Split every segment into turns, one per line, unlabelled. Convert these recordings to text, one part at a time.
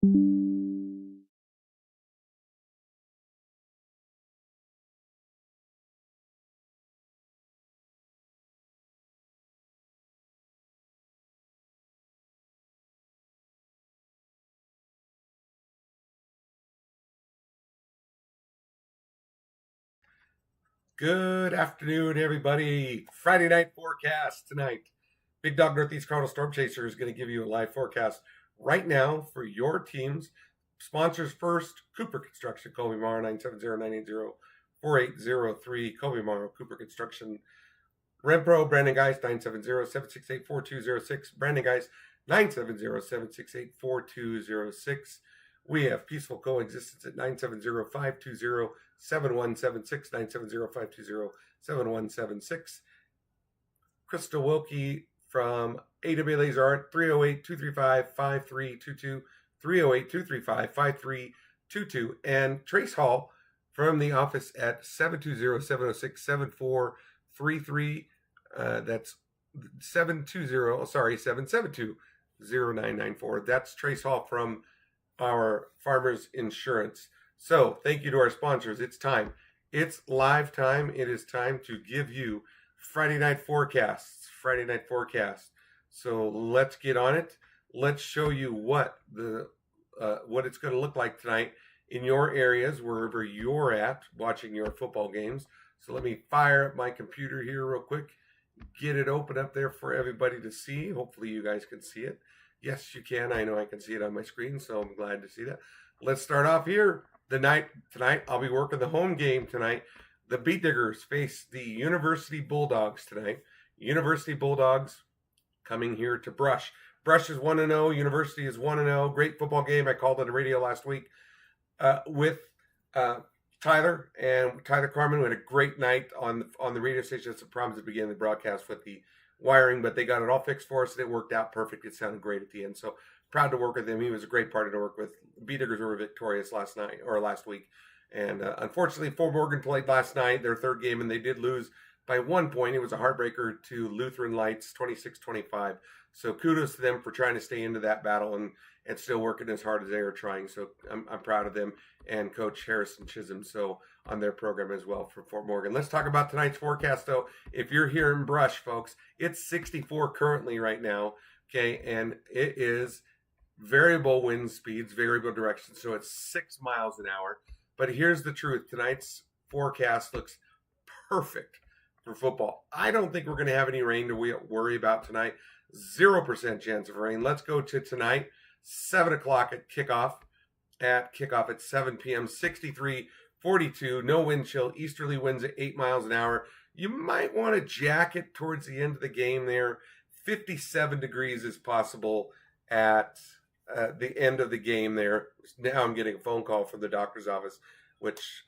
Good afternoon, everybody. Friday night forecast tonight. Big Dog Northeast Cardinal Storm Chaser is going to give you a live forecast right now for your teams. Sponsors first, Cooper Construction, Colby Morrow, 970-980-4803. Colby Morrow, Cooper Construction. Renpro, Brandon Geis, 970-768-4206. Brandon Geis, 970-768-4206. We have Peaceful Coexistence at 970-520-7176, 970-520-7176. Crystal Wilkie from AW Laser Art, 308-235-5322, 308-235-5322. And Trace Hall from the office at 720-706-7433. That's 772-0994. That's Trace Hall from our Farmers Insurance. So thank you to our sponsors. It's time. It's live time. It is time to give you Friday night forecasts. Friday night forecast. So let's get on it. Let's show you what it's going to look like tonight in your areas, wherever you're at watching your football games. So let me fire up my computer here real quick. Get it open up there for everybody to see. Hopefully you guys can see it. Yes, you can. I know I can see it on my screen, so I'm glad to see that. Let's start off here. Tonight, I'll be working the home game tonight. The Beet Diggers face the University Bulldogs tonight. University Bulldogs coming here to Brush. Brush is 1-0. University is 1-0. Great football game. I called on the radio last week with Tyler Carmen. We had a great night on the radio station. Had some problems at the beginning of the broadcast with the wiring, but they got it all fixed for us and it worked out perfect. It sounded great at the end. So proud to work with him. He was a great partner to work with. Beet Diggers were victorious last week. And unfortunately, Fort Morgan played last night, their third game, and they did lose by 1 point. It was a heartbreaker to Lutheran Lights, 26-25. So kudos to them for trying to stay into that battle and still working as hard as they are trying. So I'm proud of them and Coach Harrison Chisholm on their program as well for Fort Morgan. Let's talk about tonight's forecast, though. If you're here in Brush, folks, it's 64 currently right now, okay? And it is variable wind speeds, variable direction, so it's 6 miles an hour. But here's the truth. Tonight's forecast looks perfect for football. I don't think we're going to have any rain to worry about tonight. 0% chance of rain. Let's go to tonight, 7 o'clock at kickoff. At 7 p.m., 63-42, no wind chill, easterly winds at 8 miles an hour. You might want a jacket towards the end of the game there. 57 degrees is possible at the end of the game there. Now I'm getting a phone call from the doctor's office, which,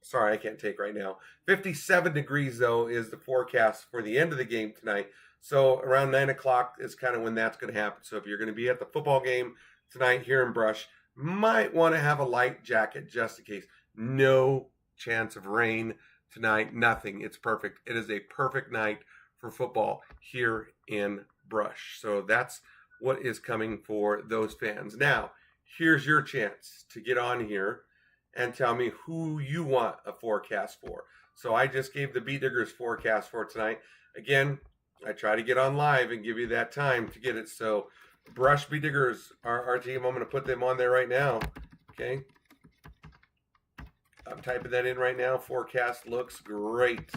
sorry, I can't take right now. 57 degrees, though, is the forecast for the end of the game tonight. So around 9 o'clock is kind of when that's going to happen. So if you're going to be at the football game tonight here in Brush, might want to have a light jacket just in case. No chance of rain tonight. Nothing. It's perfect. It is a perfect night for football here in Brush. So that's what is coming for those fans. Now, here's your chance to get on here and tell me who you want a forecast for. So I just gave the Beet Diggers forecast for tonight. Again, I try to get on live and give you that time to get it. So Brush Beet Diggers, our team, I'm going to put them on there right now. Okay. I'm typing that in right now. Forecast looks great.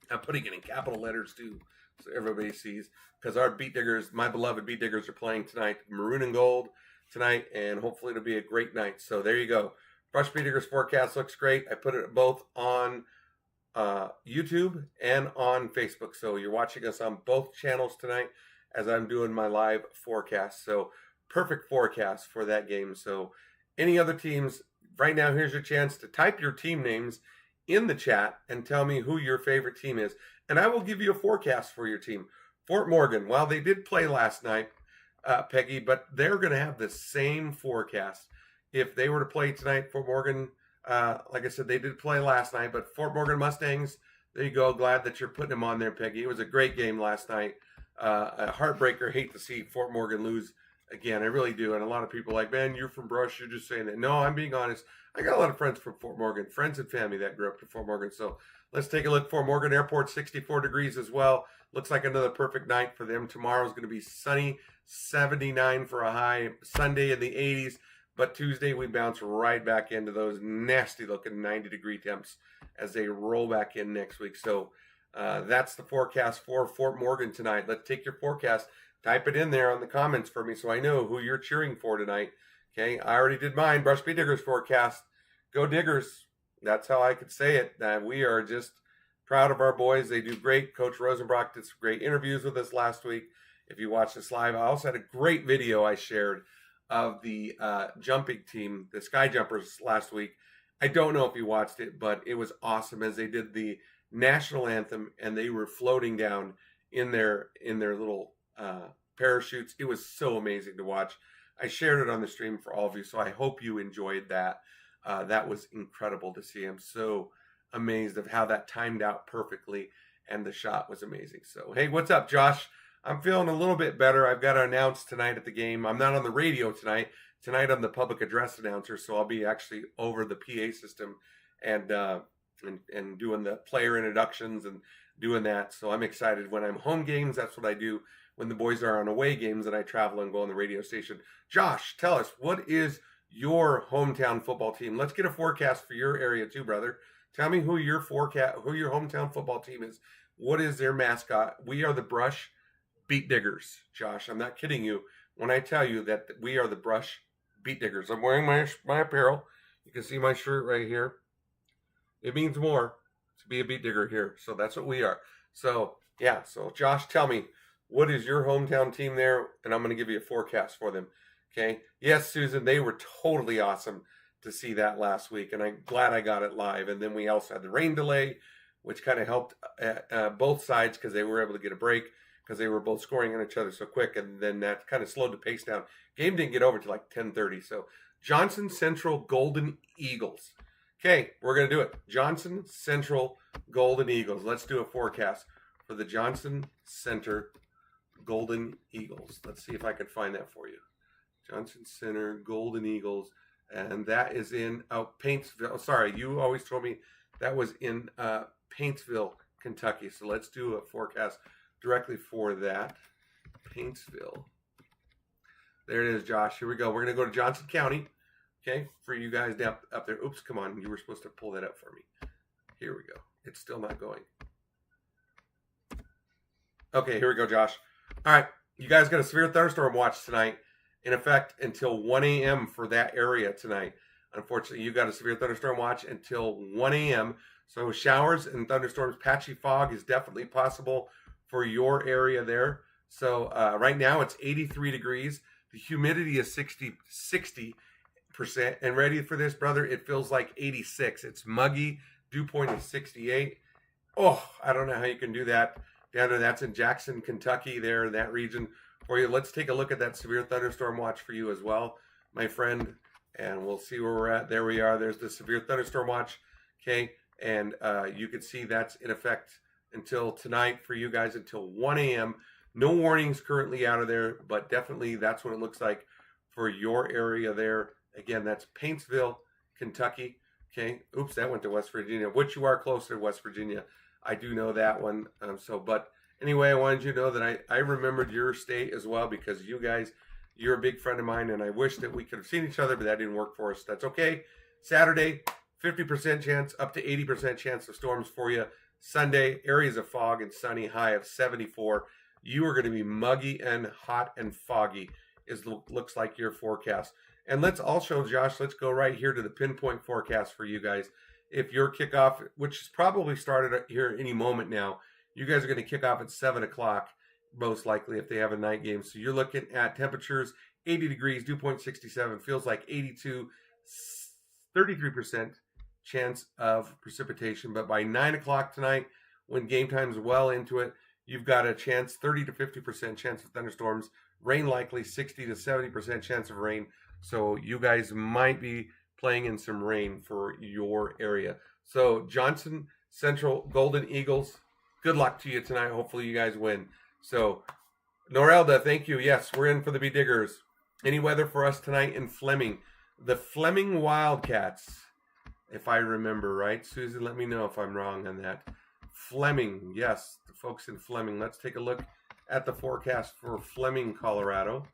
I'm putting it in capital letters too, so everybody sees. Because our Beet Diggers, my beloved Beet Diggers, are playing tonight, maroon and gold tonight, and hopefully it'll be a great night. So there you go. Brush Beet Diggers forecast looks great. I put it both on YouTube and on Facebook. So you're watching us on both channels tonight as I'm doing my live forecast. So perfect forecast for that game. So any other teams, right now, here's your chance to type your team names in the chat and tell me who your favorite team is. And I will give you a forecast for your team. Fort Morgan, while they did play last night, Peggy, but they're going to have the same forecast. If they were to play tonight, Fort Morgan, like I said, they did play last night, but Fort Morgan Mustangs, there you go. Glad that you're putting them on there, Peggy. It was a great game last night. A heartbreaker. Hate to see Fort Morgan lose Again, I really do. And a lot of people are like, man, you're from Brush. You're just saying that. No, I'm being honest. I got a lot of friends from Fort Morgan, friends and family that grew up in Fort Morgan. So let's take a look. Fort Morgan Airport, 64 degrees as well. Looks like another perfect night for them. Tomorrow is going to be sunny, 79 for a high. Sunday in the 80s. But Tuesday, we bounce right back into those nasty looking 90-degree temps as they roll back in next week. So that's the forecast for Fort Morgan tonight. Let's take your forecast. Type it in there on the comments for me so I know who you're cheering for tonight. Okay, I already did mine. Brush Beat Diggers forecast. Go Diggers. That's how I could say it. We are just proud of our boys. They do great. Coach Rosenbrock did some great interviews with us last week. If you watched this live, I also had a great video I shared of the jumping team, the Sky Jumpers, last week. I don't know if you watched it, but it was awesome as they did the national anthem and they were floating down in their little parachutes. It was so amazing to watch. I shared it on the stream for all of you, so I hope you enjoyed that. That was incredible to see. I'm so amazed of how that timed out perfectly, and the shot was amazing. So, hey, what's up, Josh? I'm feeling a little bit better. I've got to announce tonight at the game. I'm not on the radio tonight. Tonight I'm the public address announcer, so I'll be actually over the PA system and doing the player introductions and doing that. So I'm excited. When I'm home games, that's what I do. When the boys are on away games, and I travel and go on the radio station. Josh, tell us, what is your hometown football team? Let's get a forecast for your area too, brother. Tell me who your hometown football team is. What is their mascot? We are the Brush Beat Diggers, Josh. I'm not kidding you when I tell you that we are the Brush Beat Diggers. I'm wearing my apparel. You can see my shirt right here. It means more to be a beat digger here. So that's what we are. So, yeah. So, Josh, tell me, what is your hometown team there? And I'm going to give you a forecast for them. Okay. Yes, Susan, they were totally awesome to see that last week. And I'm glad I got it live. And then we also had the rain delay, which kind of helped both sides because they were able to get a break, because they were both scoring on each other so quick, and then that kind of slowed the pace down. Game didn't get over to like 10:30. So Johnson Central Golden Eagles. Okay, we're going to do it. Johnson Central Golden Eagles. Let's do a forecast for the Johnson Center Golden Eagles. Let's see if I can find that for you. Johnson Center Golden Eagles. And that is in Paintsville. Sorry, you always told me that was in Paintsville, Kentucky. So let's do a forecast directly for that. Paintsville. There it is, Josh. Here we go. We're going to go to Johnson County. Okay, for you guys down up there. Oops, come on. You were supposed to pull that up for me. Here we go. It's still not going. Okay, here we go, Josh. All right, you guys got a severe thunderstorm watch tonight in effect until 1 a.m. for that area tonight. Unfortunately, you got a severe thunderstorm watch until 1 a.m. So showers and thunderstorms, patchy fog is definitely possible for your area there. So right now it's 83 degrees. The humidity is 60%. And ready for this, brother? It feels like 86. It's muggy. Dew point is 68. Oh, I don't know how you can do that. Down there, that's in Jackson, Kentucky, there in that region for you. Let's take a look at that severe thunderstorm watch for you as well, my friend. And we'll see where we're at. There we are. There's the severe thunderstorm watch. Okay. And you can see that's in effect until tonight for you guys until 1 a.m. No warnings currently out of there, but definitely that's what it looks like for your area there. Again, that's Paintsville, Kentucky. Okay. Oops, that went to West Virginia, which you are closer to West Virginia. I do know that one. But anyway, I wanted you to know that I remembered your state as well, because you guys, you're a big friend of mine, and I wish that we could have seen each other, but that didn't work for us. That's okay. Saturday, 50% chance, up to 80% chance of storms for you. Sunday, areas of fog and sunny, high of 74. You are going to be muggy and hot and foggy, looks like your forecast. And let's also, Josh, let's go right here to the pinpoint forecast for you guys. If your kickoff, which is probably started here any moment now, you guys are going to kick off at 7 o'clock, most likely, if they have a night game. So you're looking at temperatures, 80 degrees, dew point 67, feels like 82, 33% chance of precipitation. But by 9 o'clock tonight, when game time's well into it, you've got a chance, 30 to 50% chance of thunderstorms, rain likely, 60 to 70% chance of rain. So you guys might be playing in some rain for your area. So Johnson Central Golden Eagles, good luck to you tonight. Hopefully you guys win. So Norelda, thank you. Yes, we're in for the Beat Diggers. Any weather for us tonight in Fleming? The Fleming Wildcats, if I remember right. Susie, let me know if I'm wrong on that. Fleming, yes, the folks in Fleming. Let's take a look at the forecast for Fleming, Colorado.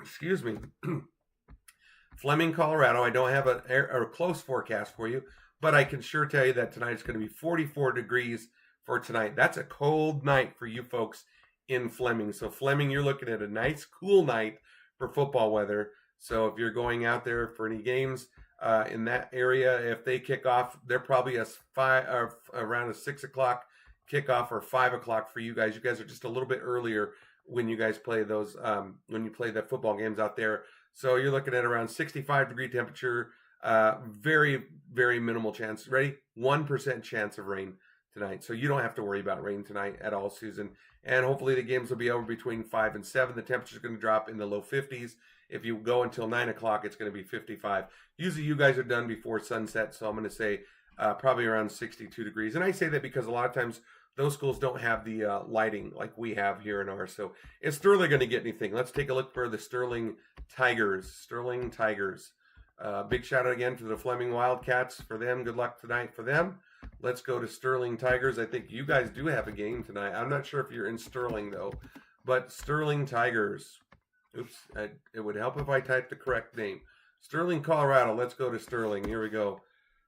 Excuse me. Fleming, Colorado. I don't have a close forecast for you, but I can sure tell you that tonight's going to be 44 degrees for tonight. That's a cold night for you folks in Fleming. So Fleming, you're looking at a nice, cool night for football weather. So if you're going out there for any games in that area, if they kick off, they're probably around a 6 o'clock kickoff or 5 o'clock for you guys. You guys are just a little bit earlier when you guys play those, when you play the football games out there. So you're looking at around 65-degree temperature, very, very minimal chance. Ready? 1% chance of rain tonight. So you don't have to worry about rain tonight at all, Susan. And hopefully the games will be over between 5 and 7. The temperature is going to drop in the low 50s. If you go until 9 o'clock, it's going to be 55. Usually you guys are done before sunset, so I'm going to say probably around 62 degrees. And I say that because a lot of times those schools don't have the lighting like we have here in ours. So is Sterling going to get anything? Let's take a look for the Sterling Tigers. Sterling Tigers. Big shout out again to the Fleming Wildcats for them. Good luck tonight for them. Let's go to Sterling Tigers. I think you guys do have a game tonight. I'm not sure if you're in Sterling, though. But Sterling Tigers. Oops. It would help if I typed the correct name. Sterling, Colorado. Let's go to Sterling. Here we go.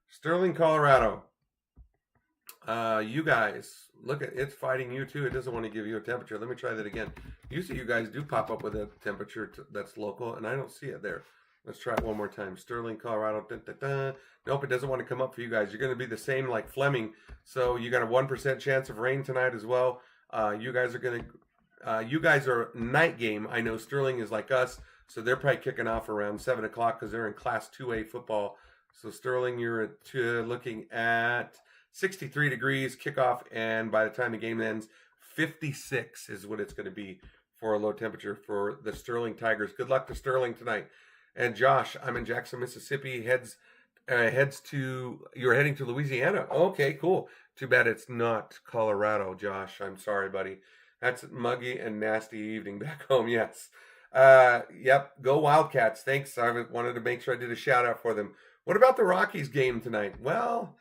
Sterling, Colorado. You guys, look at it's fighting you too. It doesn't want to give you a temperature. Let me try that again. Usually you guys do pop up with a temperature that's local, and I don't see it there. Let's try it one more time. Sterling, Colorado. Dun, dun, dun. Nope, it doesn't want to come up for you guys. You're going to be the same like Fleming. So you got a 1% chance of rain tonight as well. You guys are going to, you guys are night game. I know Sterling is like us, so they're probably kicking off around 7 o'clock because they're in Class 2A football. So Sterling, you're looking at 63 degrees kickoff, and by the time the game ends, 56 is what it's going to be for a low temperature for the Sterling Tigers. Good luck to Sterling tonight. And Josh, I'm in Jackson, Mississippi. You're heading to Louisiana. Okay, cool. Too bad it's not Colorado, Josh. I'm sorry, buddy. That's a muggy and nasty evening back home. Yes. Yep. Go Wildcats. Thanks. I wanted to make sure I did a shout out for them. What about the Rockies game tonight? Well,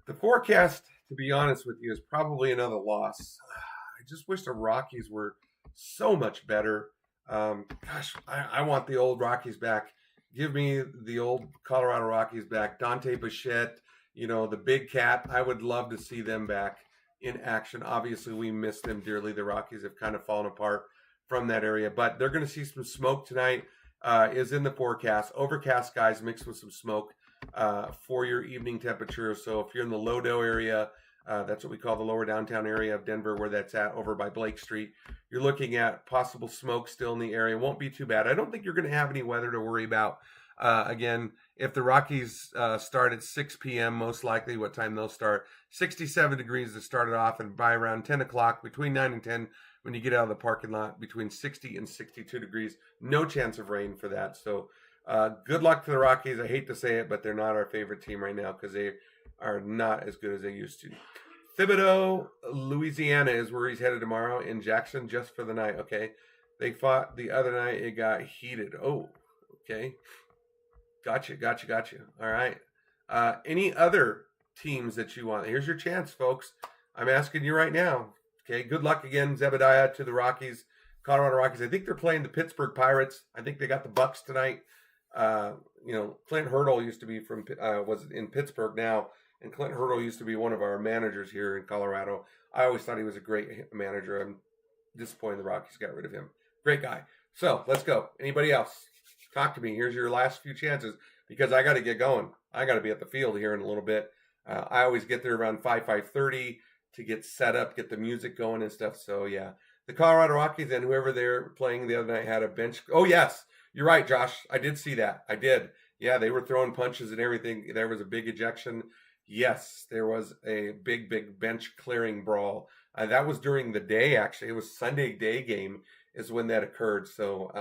the forecast, to be honest with you, is probably another loss. I just wish the Rockies were so much better. I want the old Rockies back. Give me the old Colorado Rockies back. Dante Bichette, the big cat. I would love to see them back in action. Obviously, we miss them dearly. The Rockies have kind of fallen apart from that area, but they're going to see some smoke tonight. Is in the forecast. Overcast skies mixed with some smoke for your evening temperature. So if you're in the Lodo area, that's what we call the lower downtown area of Denver, where that's at, over by Blake Street. You're looking at possible smoke still in the area. Won't be too bad. I don't think you're going to have any weather to worry about. Again, if the Rockies start at 6 p.m., most likely what time they'll start, 67 degrees to start it off, and by around 10 o'clock, between 9 and 10, when you get out of the parking lot, between 60 and 62 degrees. No chance of rain for that. So good luck to the Rockies. I hate to say it, but they're not our favorite team right now because they are not as good as they used to. Thibodaux, Louisiana is where he's headed tomorrow, in Jackson just for the night. Okay. They fought the other night. It got heated. Oh, okay. Gotcha. All right. Any other teams that you want? Here's your chance, folks. I'm asking you right now. Okay, good luck again, Zebediah, to the Rockies, Colorado Rockies. I think they're playing the Pittsburgh Pirates. I think they got the Bucks tonight. Clint Hurdle used to be was in Pittsburgh now, and Clint Hurdle used to be one of our managers here in Colorado. I always thought he was a great manager. I'm disappointed the Rockies got rid of him. Great guy. So let's go. Anybody else? Talk to me. Here's your last few chances because I got to get going. I got to be at the field here in a little bit. I always get there around 5:30 to get set up, get the music going and stuff. So yeah, the Colorado Rockies and whoever they're playing the other night had a bench. Oh yes, you're right, Josh. I did see that. I did. Yeah, they were throwing punches and everything. There was a big ejection. Yes, there was a big bench clearing brawl. That was during the day, actually. It was Sunday day game is when that occurred. So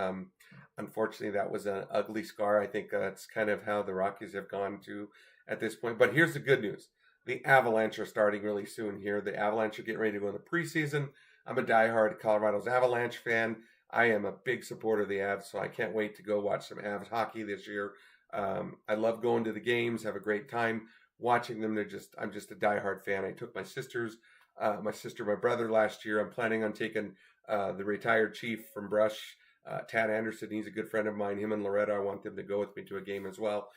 unfortunately, that was an ugly scar. I think that's kind of how the Rockies have gone to at this point. But here's the good news. The Avalanche are starting really soon here. The Avalanche are getting ready to go into preseason. I'm a diehard Colorado's Avalanche fan. I am a big supporter of the Avs, so I can't wait to go watch some Avs hockey this year. I love going to the games, have a great time watching them. I'm just a diehard fan. I took my sister, my brother last year. I'm planning on taking the retired chief from Brush, Tad Anderson. He's a good friend of mine. Him and Loretta, I want them to go with me to a game as well,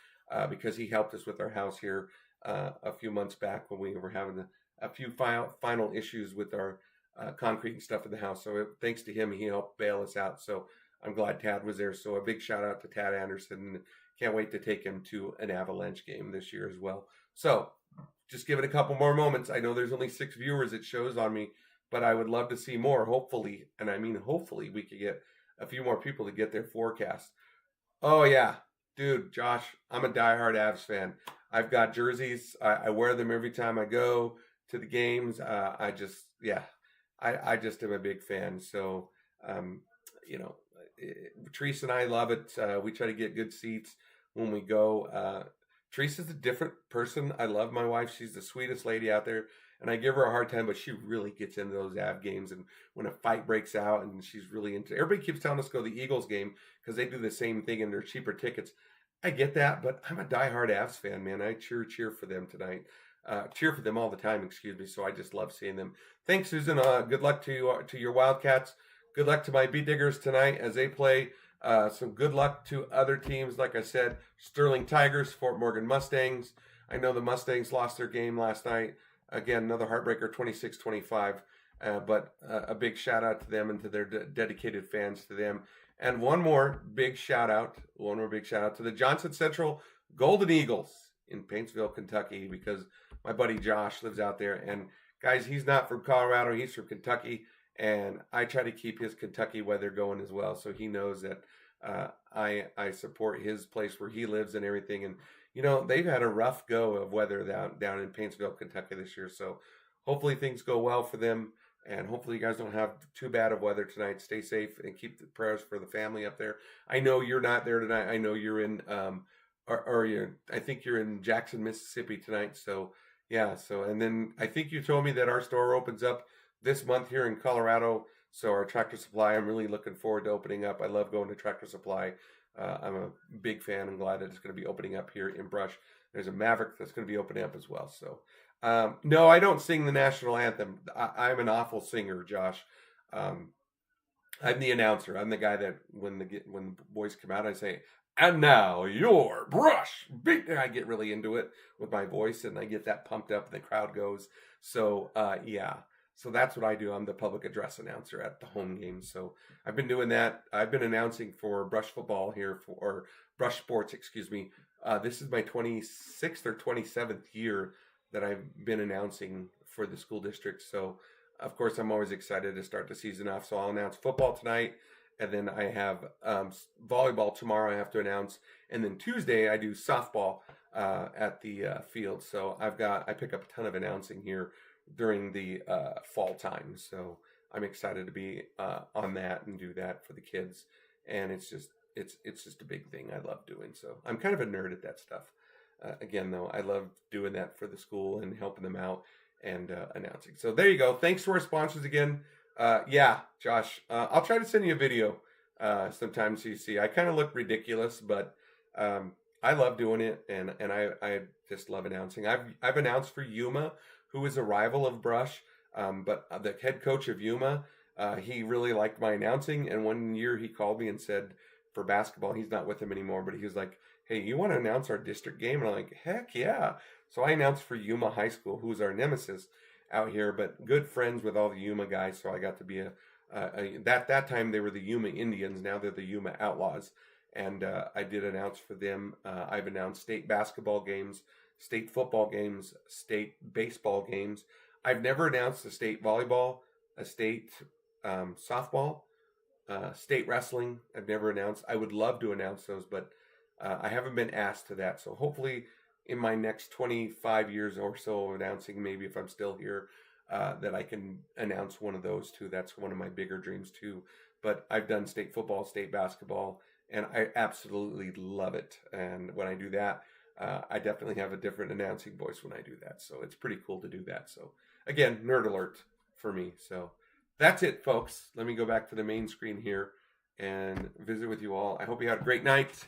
because he helped us with our house here a few months back when we were having a few final issues with our concrete and stuff in the house. So thanks to him, he helped bail us out. So I'm glad Tad was there. So a big shout out to Tad Anderson. Can't wait to take him to an Avalanche game this year as well. So just give it a couple more moments. I know there's only 6 viewers it shows on me, but I would love to see more. Hopefully, and I mean hopefully, we could get a few more people to get their forecast. Oh yeah, dude, Josh, I'm a diehard Avs fan. I've got jerseys. I wear them every time I go to the games. I just am a big fan. So, you know, Teresa and I love it. We try to get good seats when we go. Teresa's a different person. I love my wife. She's the sweetest lady out there, and I give her a hard time, but she really gets into those Av games. And when a fight breaks out, and she's really into, everybody keeps telling us to go to the Eagles game because they do the same thing and they're cheaper tickets. I get that, but I'm a diehard Avs fan, man. I cheer for them tonight. Cheer for them all the time, excuse me. So I just love seeing them. Thanks, Susan. Good luck to your Wildcats. Good luck to my Bee Diggers tonight as they play. Some good luck to other teams. Like I said, Sterling Tigers, Fort Morgan Mustangs. I know the Mustangs lost their game last night. Again, another heartbreaker, 26-25. But a big shout out to them and to their dedicated fans, to them. And one more big shout out to the Johnson Central Golden Eagles in Paintsville, Kentucky, because my buddy Josh lives out there. And guys, he's not from Colorado, he's from Kentucky. And I try to keep his Kentucky weather going as well, so he knows that I support his place where he lives and everything. And you know, they've had a rough go of weather down in Paintsville, Kentucky this year. So hopefully things go well for them, and hopefully you guys don't have too bad of weather tonight. Stay safe and keep the prayers for the family up there. I know you're not there tonight. I know you're in I think you're in Jackson, Mississippi tonight. So yeah. So and then I think you told me that our store opens up this month here in Colorado. So our Tractor Supply, I'm really looking forward to opening up. I love going to Tractor Supply. I'm a big fan. I'm glad that it's going to be opening up here in Brush. There's a Maverick that's going to be opening up as well. So, no, I don't sing the national anthem. I'm an awful singer, Josh. I'm the announcer. I'm the guy that when the boys come out, I say, "And now your Brush." I get really into it with my voice, and I get that pumped up, and the crowd goes. So, yeah. So that's what I do. I'm the public address announcer at the home games. So I've been doing that. I've been announcing for Brush football here, or Brush sports, excuse me. This is my 26th or 27th year that I've been announcing for the school district. So, of course, I'm always excited to start the season off. So I'll announce football tonight, and then I have volleyball tomorrow I have to announce. And then Tuesday I do softball at the field. So I pick up a ton of announcing here during the fall time. So I'm excited to be on that and do that for the kids. And it's just a big thing I love doing. So I'm kind of a nerd at that stuff. Again, though, I love doing that for the school and helping them out and announcing. So there you go. Thanks to our sponsors again. Yeah, Josh, I'll try to send you a video sometime so you see. I kind of look ridiculous, but I love doing it, and I just love announcing. I've announced for Yuma, who is a rival of Brush, but the head coach of Yuma, he really liked my announcing, and one year he called me and said, for basketball, he's not with him anymore, but he was like, "Hey, you want to announce our district game?" And I'm like, "Heck yeah." So I announced for Yuma High School, who's our nemesis out here, but good friends with all the Yuma guys, so I got to be that time they were the Yuma Indians, now they're the Yuma Outlaws, and I did announce for them. I've announced state basketball games, state football games, state baseball games. I've never announced a state volleyball, a state softball, state wrestling. I've never announced. I would love to announce those, but I haven't been asked to that. So hopefully in my next 25 years or so of announcing, maybe if I'm still here, that I can announce one of those too. That's one of my bigger dreams too. But I've done state football, state basketball, and I absolutely love it. And when I do that, I definitely have a different announcing voice when I do that. So it's pretty cool to do that. So again, nerd alert for me. So that's it, folks. Let me go back to the main screen here. and visit with you all. I hope you had a great night.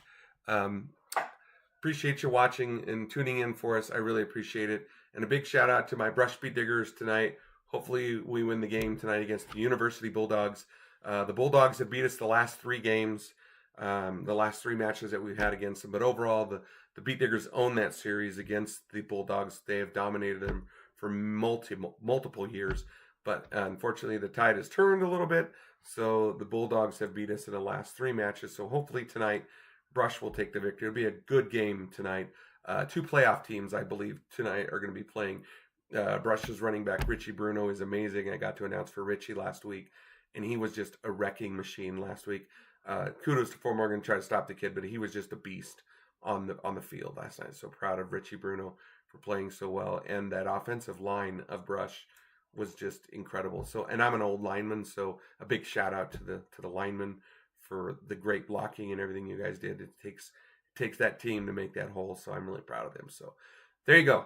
Appreciate you watching and tuning in for us. I really appreciate it. And a big shout out to my Brush Beat Diggers tonight. Hopefully we win the game tonight against the University Bulldogs. The Bulldogs have beat us the last 3 games, the last 3 matches that we've had against them. But overall, the Beat Diggers own that series against the Bulldogs. They have dominated them for multiple years. But unfortunately, the tide has turned a little bit. So the Bulldogs have beat us in the last 3 matches. So hopefully tonight, Brush will take the victory. It'll be a good game tonight. 2 playoff teams, I believe, tonight are going to be playing. Brush's running back, Richie Bruno, is amazing. I got to announce for Richie last week, and he was just a wrecking machine last week. Kudos to Fort Morgan, trying to stop the kid, but he was just a beast on the field last night. So proud of Richie Bruno for playing so well, and that offensive line of Brush was just incredible. So, and I'm an old lineman, so a big shout out to the linemen for the great blocking and everything you guys did. It takes that team to make that whole, so I'm really proud of them. So there you go.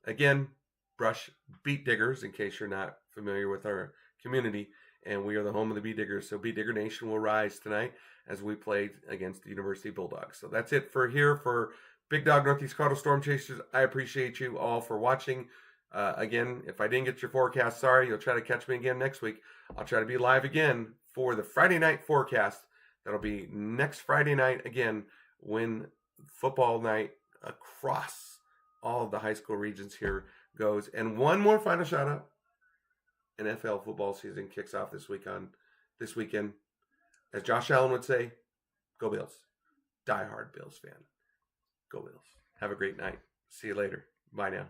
Again, Brush Beat Diggers, in case you're not familiar with our community, and we are the home of the Beat Diggers. So Beat Digger Nation will rise tonight as we play against the University Bulldogs. So that's it for here for Big Dog Northeast Colorado Storm Chasers. I appreciate you all for watching. Again, if I didn't get your forecast, sorry. You'll try to catch me again next week. I'll try to be live again for the Friday night forecast. That'll be next Friday night again when football night across all of the high school regions here goes. And one more final shout out. NFL football season kicks off this weekend. As Josh Allen would say, go Bills. Die hard Bills fan. Go Bills. Have a great night. See you later. Bye now.